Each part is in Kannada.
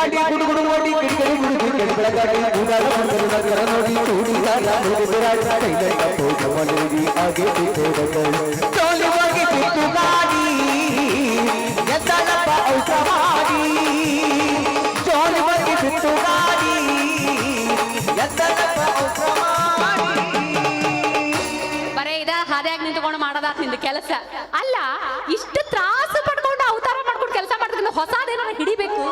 ಗಾಡಿ ಗುಡು ಗುಡು ಓಡಿ ಕಿಡಿಕಿಡಿ ಗುಡು ಬೆಳಗಾಡಿ ಗುಡಾಡ ಬಂದರ ನೋಡಿ ಚೂಡಿಗಾರ ಬಿರಾಟ ಕೈಲಟ್ಟ ಪೋಜ ಮನೆಗೆ ಆಗೆ ಚೋಲಿವಾಗಿ ಬಿಟ್ಟು ಗಾಡಿ ಎದ್ದಳಪ್ಪ ಔಷವಾಡಿ ಚೋಲಿವಾಗಿ ಬಿಟ್ಟು ಗಾಡಿ ಎದ್ದಳಪ್ಪ ಔಷವಾಡಿ ಬರೇ ಇದ ಹಾದ್ಯಾಗ ನಿಂತ್ಕೊಂಡು ಮಾಡೋದಾತ್ ನಿಂದ ಕೆಲಸ ಅಲ್ಲ. ಇಷ್ಟು ತ್ರಾಸ ಪಡ್ಕೊಂಡು ಅವತಾರ ಮಾಡ್ಕೊಂಡು ಕೆಲಸ ಮಾಡ್ತಕ್ಕಂಥ ಹೊಸದೇನಾರ ಹಿಡಿಬೇಕು.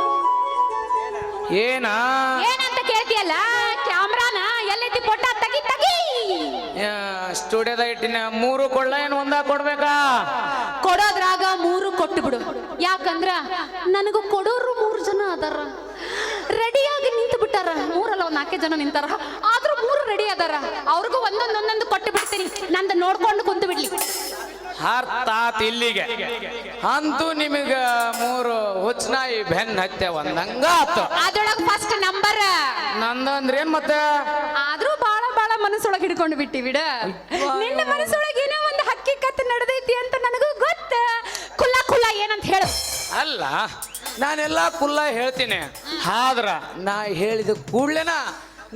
ಏನಂತ ಕೇಳ್ತಿಯಲ್ಲ, ಕ್ಯಾಮ್ರಾನ ಎಲ್ಲೈತಿ ಪೊಟ್ಟ ತಗಿ ತಗಿ. ಸ್ಟುಡಿಯೋದ ಇಟ್ಟಿನ 3 ಕೊಳ್ಳ ಏನು ಒಂದ ಕೊಡ್ಬೇಕಾ? ಕೊಡೋದ್ರಾಗ 3 ಕೊಟ್ಟು ಬಿಡು. ಯಾಕಂದ್ರ ನನಗೂ ಕೊಡೋರು 3 ಜನ ಅದಾರ, ರೆಡಿಯಾಗಿ ನಿಂತು ಬಿಟ್ಟಾರ. 3 ಅಲ್ಲ 4 ಜನ ನಿಂತಾರ, ಆದ್ರೂ 3 ರೆಡಿ ಅದಾರ. ಅವ್ರಿಗೂ ಒಂದೊಂದು ಕೊಟ್ಟು ಬಿಡ್ತೀನಿ, ನಂದು ನೋಡ್ಕೊಂಡು ಕುಂತು ಬಿಡ್ಲಿ. ಅರ್ಥಾತ್ ಇಲ್ಲಿಗೆ ಅಂತೂ ನಿಮಗ 3 ಹುಚ್ಚನಾಯಿ ಬೆನ್ನ ಹತ್ತೆ ಒಂದಂಗಾತು. ಅದ್ರೊಳಗ ಫಸ್ಟ್ ನಂಬರ್ ನಂದಂದ್ರೇನ್ ಮತ್ತೆ? ಆದ್ರೂ ಬಾಳ ಮನಸ್ಸೊಳಗೆ ಹಿಡ್ಕೊಂಡು ಬಿಟ್ಟಿ ಬಿಡ. ನಿನ್ನ ಮನಸ್ಸೊಳಗೆ ಏನೋ ಒಂದು ಹಕ್ಕಿಕತ್ತು ನಡೆದೈತಿ ಅಂತ ನನಗೂ ಗೊತ್ತ. ಕುಲ್ಲ ಏನಂತ ಹೇಳು. ಅಲ್ಲ, ನಾನೆಲ್ಲ ಕುಲ್ಲ ಹೇಳ್ತೀನಿ, ಆದ್ರ ನಾ ಹೇಳಿದ ಕೂಡ್ಲೆನ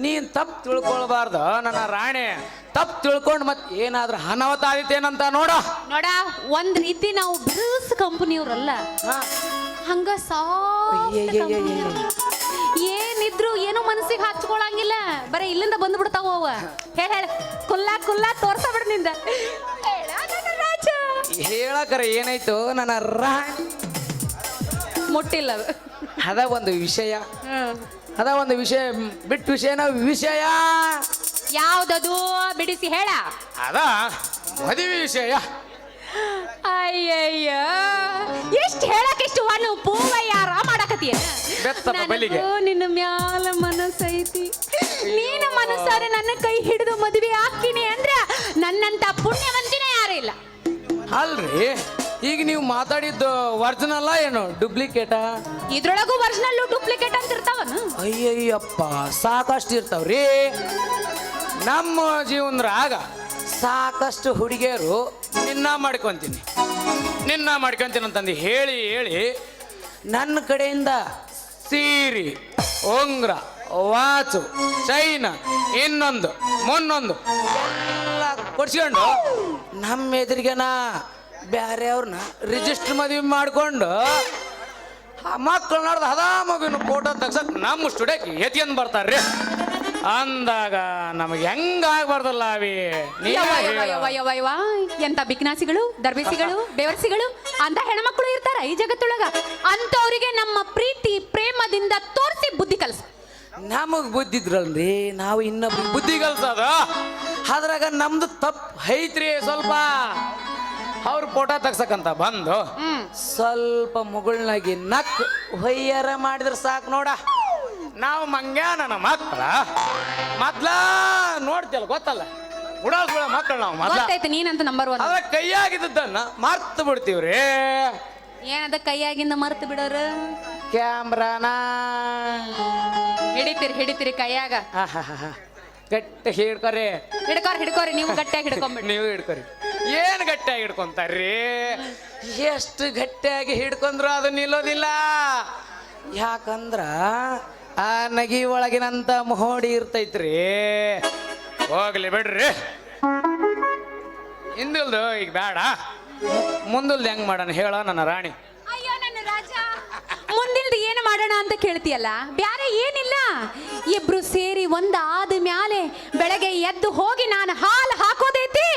ನೀನ್ ತಪ್ಪು ತಿಳ್ಕೊಳ್ಬಾರ್ದು ನನ್ನ ರಾಣಿ. ತಪ್ಪು ತಿಳ್ಕೊಂಡು ಮತ್ ಏನಾದ್ರೂ ಅನಾಹುತ ಆದಿತ್ತೇನಂತ ನೋಡ. ಒಂದ್ ರೀತಿ ನಾವು ಬ್ರೂಸ್ ಕಂಪನಿಯವ್ರಲ್ಲ, ಹಂಗ ಏನಿದ್ರು ಏನು ಮನಸ್ಸಿಗೆ ಹಚ್ಕೊಳಂಗಿಲ್ಲ. ಬರೀ ಇಲ್ಲಿಂದ ಬಂದ್ಬಿಡ್ತಾವ ಅವ. ಹೇಳ ಕುಲ್ಲ ತೋರ್ಸಬಿಡ ನಿಂದ. ಹೇಳಕರ ಏನಾಯ್ತು ನನ್ನ ರಾಣಿ ಮುಟ್ಟಿಲ್ಲ ಅದ ಒಂದು ವಿಷಯ. ಅದ ಒಂದು ವಿಷಯ ಬಿಟ್ಟು ವಿಷಯನ ವಿಷಯ ಯಾವ್ದದು ಬಿಡಿಸಿ ಹೇಳ. ಅದ ಮದುವೆ ವಿಷಯ. ಅಯ್ಯಯ್ಯ, ಎಷ್ಟು ಹೇಳಕ್ ಇಷ್ಟು ಅನ್ನು ಪೂವಯ್ಯಾರ ಮಾಡಕತ್ತೀಯ. ನಿನ್ನ ಮ್ಯಾಲ ಮನಸ್ಸೈತಿ, ನೀನ ಮನಸ್ಸಾರೆ ನನ್ನ ಕೈ ಹಿಡಿದು ಮದುವೆ ಹಾಕಿನಿ ಅಂದ್ರ ನನ್ನಂತ ಪುಣ್ಯವಂತಿನ ಯಾರು ಇಲ್ಲ. ಅಲ್ರಿ, ಈಗ ನೀವು ಮಾತಾಡಿದ್ದು ಒರಿಜಿನಲ್ ಏನು ಡೂಪ್ಲಿಕೇಟ? ಇದ್ರೊಳಗೂ ಒರಿಜಿನಲ್ ಡೂಪ್ಲಿಕೇಟ್ ಅಂತ ಇರ್ತಾವನು? ಅಯ್ಯಯ್ಯಪ್ಪ, ಸಾಕಷ್ಟು ಇರ್ತಾವ್ರಿ ನಮ್ಮ ಜೀವನದಾಗ. ಸಾಕಷ್ಟು ಹುಡುಗಿಯರು ನಿನ್ನ ಮಾಡ್ಕೊಂತೀನಿ ಅಂತಂದು ಹೇಳಿ ನನ್ನ ಕಡೆಯಿಂದ ಸೀರೆ, ಉಂಗ್ರ, ವಾಚು, ಚೈನ, ಇನ್ನೊಂದು ಮುನ್ನೊಂದು ಎಲ್ಲ ಕೊಡ್ಸ್ಕೊಂಡು ನಮ್ಮ ಎದುರಿಗೆನ ಬ್ಯಾರೆ ಅವ್ರನ್ನ ರಿಜಿಸ್ಟರ್ ಮದುವೆ ಮಾಡ್ಕೊಂಡು ಮಕ್ಕಳು ನೋಡ್ದು ಹದ ಮಗುವಿನ ಫೋಟೋ ತೆಗ್ಸಕ್ ನಮ್ಮ ಸ್ಟುಡಿಯೋಕ್ಕೆ ಎತ್ಕೊಂಡ್ ಬರ್ತಾರ್ರಿ. ಅಂದಾಗ ನಮಗೆ ಹೆಂಗಾಗ್ಬಾರ್ದಲ್ಲ ಅವಿ. ಎಂತ ಬಿಕ್ನಾಸಿಗಳು, ದರ್ಬೇಸಿಗಳು, ಬೇವರ್ಸಿಗಳು ಅಂತ ಹೆಣ್ಮಕ್ಳು ಇರ್ತಾರ ಈ ಜಗತ್ತೊಳಗ. ಅಂತವ್ರಿಗೆ ನಮ್ಮ ಪ್ರೀತಿ ಪ್ರೇಮದಿಂದ ತೋರಿಸಿ ಬುದ್ಧಿ ಕಲ್ಸ. ನಮಗ್ ಬುದ್ಧಿದ್ರಲ್ರಿ, ನಾವು ಇನ್ನೊಬ್ರು ಬುದ್ಧಿ ಕಲ್ಸೋದು. ಅದ್ರಾಗ ನಮ್ದು ತಪ್ಪು ಐತ್ರಿ ಸ್ವಲ್ಪ. ಅವ್ರ ಫೋಟೋ ತೆಗ್ಸಕಂತ ಬಂದು ಸ್ವಲ್ಪ ಮುಗುಳ್ನಾಗಿ ನಕ್ ಹೊಯ್ಯರ ಮಾಡಿದ್ರೆ ಸಾಕು ನೋಡ. ನಾವು ಮಂಗ್ಯ ನನ್ನ ಮಕ್ಕಳ ಮೊದ್ಲ ನೋಡ್ತಿಲ್ಲ, ಗೊತ್ತಲ್ಲ ಉಡಾಳ್ಸುಳ ಮಕ್ಕಳು ನಾವು ಮೊದ್ಲ. ನೀನಂತ ನಂಬರ್ 1 ಅದ ಕೈಯಾಗಿದ್ದನ್ನ ಮರ್ತು ಬಿಡ್ತೀವ್ರಿ. ಏನದ ಕೈಯಾಗಿಂದ ಮರ್ತು ಬಿಡೋರು? ಕ್ಯಾಮ್ರಾನ ಹಿಡಿತೀರಿ ಕೈಯಾಗ. ಗಟ್ಟಿ ಹಿಡ್ಕೋರಿ ನೀವು ಗಟ್ಟಿಯಾಗಿ ಹಿಡ್ಕೊಂಬಿಡಿ. ನೀವು ಹಿಡ್ಕೊರಿ. ಏನ್ ಗಟ್ಟಿಯಾಗಿ ಹಿಡ್ಕೊಂತಾರ್ರಿ? ಎಷ್ಟು ಗಟ್ಟಿಯಾಗಿ ಹಿಡ್ಕೊಂಡ್ರು ಅದು ನಿಲ್ಲೋದಿಲ್ಲ. ಯಾಕಂದ್ರ ಆ ನಗಿ ಒಳಗಿನಂತ ಮೋಡಿ ಇರ್ತೈತ್ರಿ. ಹೋಗ್ಲಿ ಬಿಡ್ರಿ, ಹಿಂದಿಲ್ದು ಈಗ ಬೇಡ, ಮುಂದಿಲ್ದು ಹೆಂಗ್ ಮಾಡೋಣ ಹೇಳ ನನ್ನ ರಾಣಿ. ಅಯ್ಯೋ ನನ್ನ ರಾಜ, ಮುಂದಿಲ್ದು ಏನು ಮಾಡೋಣ ಅಂತ ಕೇಳ್ತೀಯಲ್ಲ? ಬ್ಯಾರೆ ಏನಿಲ್ಲ, ಇಬ್ರು ಸೇರಿ ಒಂದಾದ ಮ್ಯಾಲೆ ಬೆಳಗ್ಗೆ ಎದ್ದು ಹೋಗಿ ನಾನು ಹಾಲು ಹಾಕೋದೈತಿ.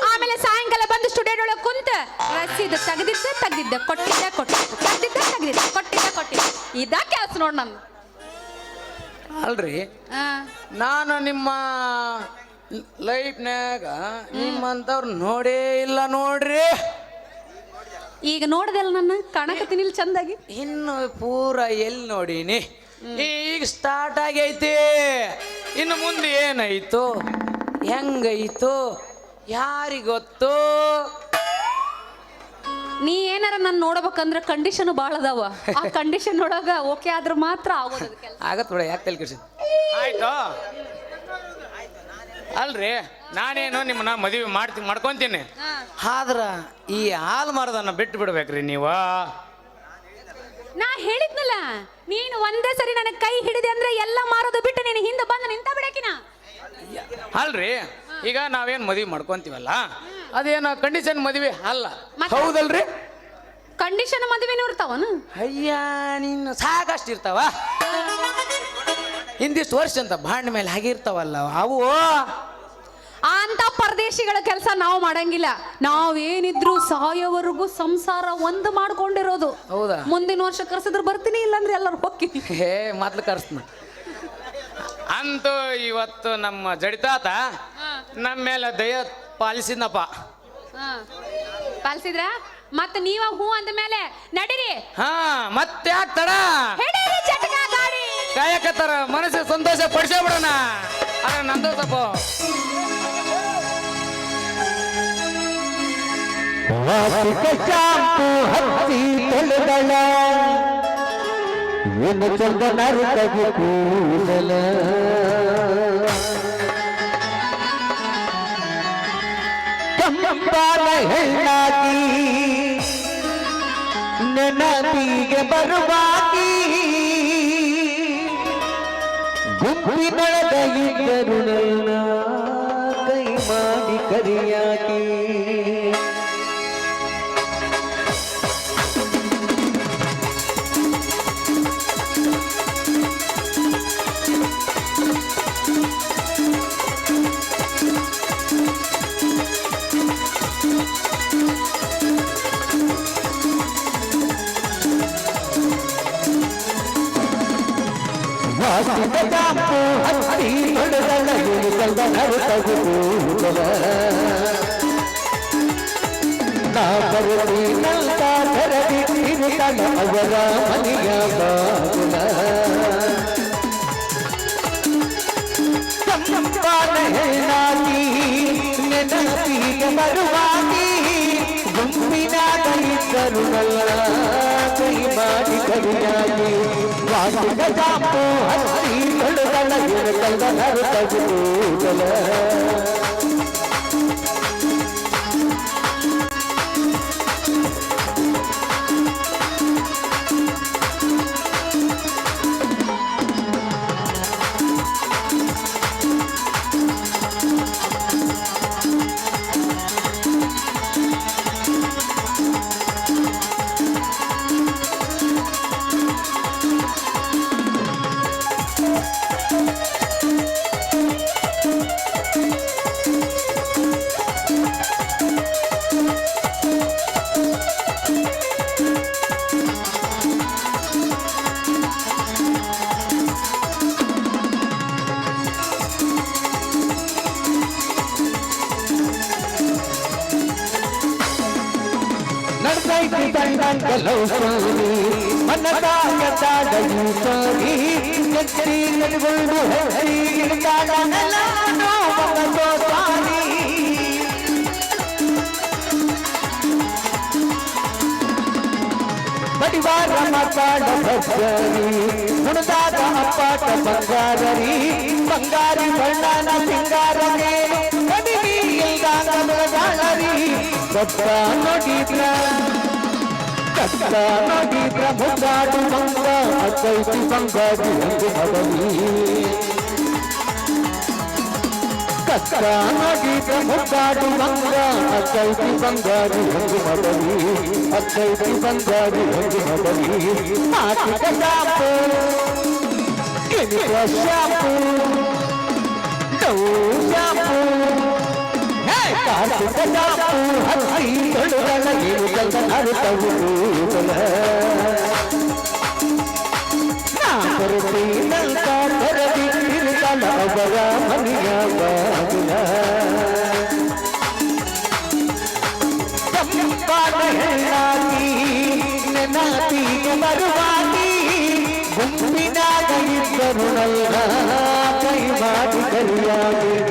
ಆಮೇಲೆ ಸಾಯಂಕಾಲ ಬಂದು ಸ್ಟುಡಿಯೋ ಒಳಗೆ ಕುಂತ ರಸೀದು ತೆಗ್ದಿದ್ದ ಕೊಟ್ಟಿದ್ದ ಇದ ಕೆಲಸ ನೋಡ್ ನಮ್ದು. ಅಲ್ರಿ, ನಾನು ನಿಮ್ಮ ಲೈಫ್ನ್ಯಾಗ ನಿಮ್ಮಂತವ್ರು ನೋಡೇ ಇಲ್ಲ ನೋಡ್ರಿ. ಈಗ ನೋಡ್ದಲ್ಲ ನನ್ನ ಕಾಣಕತ್ತೀನಿ ಇಲ್ಲಿ ಚಂದಾಗಿ. ಇನ್ನು ಪೂರ ಎಲ್ಲಿ ನೋಡೀನಿ? ಈಗ ಸ್ಟಾರ್ಟ್ ಆಗೈತಿ. ಇನ್ನು ಮುಂದೆ ಏನಾಯ್ತು ಹೆಂಗೈತು ಯಾರಿಗೊತ್ತು? ನೀ ಏನಾರ ನಾನು ನೋಡ್ಬೇಕಂದ್ರೆ ಕಂಡೀಷನ್ ಭಾಳ ಅದಾವ. ಆ ಕಂಡೀಷನ್ ಒಳಗ ಓಕೆ ಆದ್ರೆ ಮಾತ್ರ ಆಗೋದು. ಆಗತ್ ಬಿಡ, ಯಾಕೆ ತಲೆ ಕೆಡ್ಸಿ. ಆಯ್ತು ಅಲ್ರಿ, ನಾನೇನು ನಿಮ್ಮನ್ನ ಮದುವೆ ಮಾಡ್ಕೊಂತೀನಿ. ಆದ್ರ ಈ ಹಾಲು ಮರದನ್ನ ಬಿಟ್ಟು ಬಿಡ್ಬೇಕ್ರಿ ನೀವು. ನಾ ಹೇಳಿದ್ನಲ್ಲ, ನೀನು ಒಂದೇ ಸರಿ ನನಗೆ ಕೈ ಹಿಡಿದೆ ಅಂದ್ರೆ ಎಲ್ಲ ಮಾರೋದು ಬಿಟ್ಟು ನೀನು ಹಿಂದೆ ಬಂದು ನಿಂತ ಬಿಡಕಿನ. ಅಲ್ರಿ, ಈಗ ನಾವೇನ್ ಮದ್ವಿ ಮಾಡ್ಕೊಂತೀವಲ್ಲ ಅದೇನ ಕಂಡೀಷನ್ ಮದ್ವಿ ಅಲ್ಲ, ಮತ್ತೆ? ಹೌದಲ್ರಿ? ಕಂಡೀಷನ್ ಮದುವೆನೂ ಇರ್ತಾವನು? ಅಯ್ಯ ನೀನು ಸಾಕಷ್ಟು ಇರ್ತಾವ, ಇಂದಿಷ್ಟು ವರ್ಷ ಅಂತ ಬಾಂಡ್ ಮೇಲೆ ಹಾಗೆ ಇರ್ತಾವಲ್ಲ ಅವು. ಅಂತ ಪರದೇಶಿಗಳ ಕೆಲಸ ನಾವು ಮಾಡಂಗಿಲ್ಲ. ನಾವೇನಿದ್ರು ಸಾಯೋವರೆಗೂ ಸಂಸಾರ ಒಂದು ಮಾಡ್ಕೊಂಡಿರೋದು. ಹೌದಾ? ಮುಂದಿನ ವರ್ಷ ಕರ್ಸಿದ್ರೆ ಬರ್ತೀನಿ, ಇಲ್ಲಾಂದ್ರೆ ಎಲ್ಲರೂ ಹೋಗ್ತೀನಿ. ಹೇ ಮೊದ್ಲು ಕರ್ಸ್ನ ಅಂತೂ ಇವತ್ತು ನಮ್ಮ ಜಡಿತಾತ ನಮ್ಮ ಮೇಲೆ ದಯ ಪಾಲಿಸಿದ್ನಪ್ಪ. ಪಾಲಿಸಿದ್ರ ಮತ್ತೆ ನೀವ ಹೂ ಅಂದ ಮೇಲೆ ನಡೀರಿ. ಹಾ ಮತ್ತೆ ಯಾಕೆ ತಡ? ಹಿಡೀರಿ ಚಟಕ ಗಾಡಿ. ಕಾಯಕತ್ತಾರ, ಮನಸ್ಸಿಗೆ ಸಂತೋಷ ಪಡಿಸೇ ಬಿಡೋಣ. ಅರೆ ನಂದು ತಪ್ಪ. ವಾಸಿಕ ಚಾಂಪು ಹತ್ತಿ ತೊಳೆದಳ, ಏನು ಚಂದನರು ತಗು ಕೂದಲ. ಕಂಬಾಲ ಹೆಣ್ಣಾಗಿ ನೆನಪಿಗೆ ಬರುವಾಗಿ, ಗುಂಪಿನೊಳಗ ಇದ್ದರು ನನ್ನ ಕೈ ಮಾಡಿ ಕರಿಯಾಗಿ. ವಾಸಿಕ ಚಾಂಪು ಹತ್ತಿ ತೊಳೆದಳ, ಏನು ಚಂದನರು ತಗು ಕೂದಲ. ನಾ ಬರುತ್ತೀನಂತ ತೆರೆದಿಟ್ಟಿರುತ್ತಲ ಅವರ ಮನೆಯ ಬಾಗಿಲ. ಕಂಬಾಲ ಹೆಣ್ಣಾಗಿ ನೆನಪಿಗೆ ಬರುವಾಗಿ, ಗುಂಪಿನಾಗ ಇದ್ದರು ನನ್ನ ಕೈ ಮಾಡಿ ಕರಿಯಾಗಿ. ವಾಸಿಕ ಚಾಂಪು ಹತ್ತಿ ತೊಳೆದಳ, ಏನು ಚಂದನರು ತಗು ಕೂದಲ. ನಡ್ದೈತಿ ತಂಡಂಗ ಲವ್ ಸ್ಟೋರಿ, ಮನದಾಯದಾಡಲು ಸೋರಿ, ಎತ್ತಿ ನಡುಗೊಂಡು ಹೆಜ್ಜೆ ಇಡ್ತಾಳ ನಾನು ಮಗದೋ ಸ್ವಾಮಿ. ಬಡಿವಾರ ಮಾತಾಡ ಭಜರಿ, ಹುಣದಾದ ಅಪ್ಪಾಟ ಬಂಗಾರರಿ, ಬಂಗಾರಿ ಬಣ್ಣನ ಸಿಂಗಾರನೇ ಕಡಿಮೆ ಇಲ್ದಾಗ ಬೆಳಗಾಳರಿ. ಕತ್ತ ನೋಡಿದ್ರ ಮುದ್ದಾಡು ಮಂಗ, ಅಕ್ಕೈತಿ ಬಂಗಾರಿ ಒಂದು ಮಗನಿ. ಕತ್ತ ನೋಡಿದ್ರ ಮುದ್ದಾಡು ಮಂಗ, ಅಕ್ಕೈತಿ ಬಂಗಾರಿ ಒಂದು ಮಗನಿ. ಅಕ್ಕೈತಿ ಬಂಗಾರಿ ಒಂದು ಮಗನಿ. ಮಾತಿಕ ಶಾಂಪು ಎನಿಸುವ ಶಾಂಪು, ನೋವು ಶಾಂಪು, ಕಾರ್ತಿಕ ಶಾಂಪು ಹತ್ತಿ ತೊಳೆದಳ, ಏನು ಚಂದನರು ತಗು ಕೂದಲ. ನಾ ಬರುತ್ತೀನಂತ ತೆರೆದಿಟ್ಟಿರುತ್ತಲ ಅವರ ಮನೆಯ ಬಾಗಿಲ. ಕಂಬಾಲ ಹೆಣ್ಣಾಗಿ ನೆನಪಿಗೆ ಬರುವಾಗಿ, ಗುಂಪಿನಾಗ ಇದ್ದರು ನನ್ನ ಕೈ ಮಾಡಿ ಕರಿಯಾಗಿ.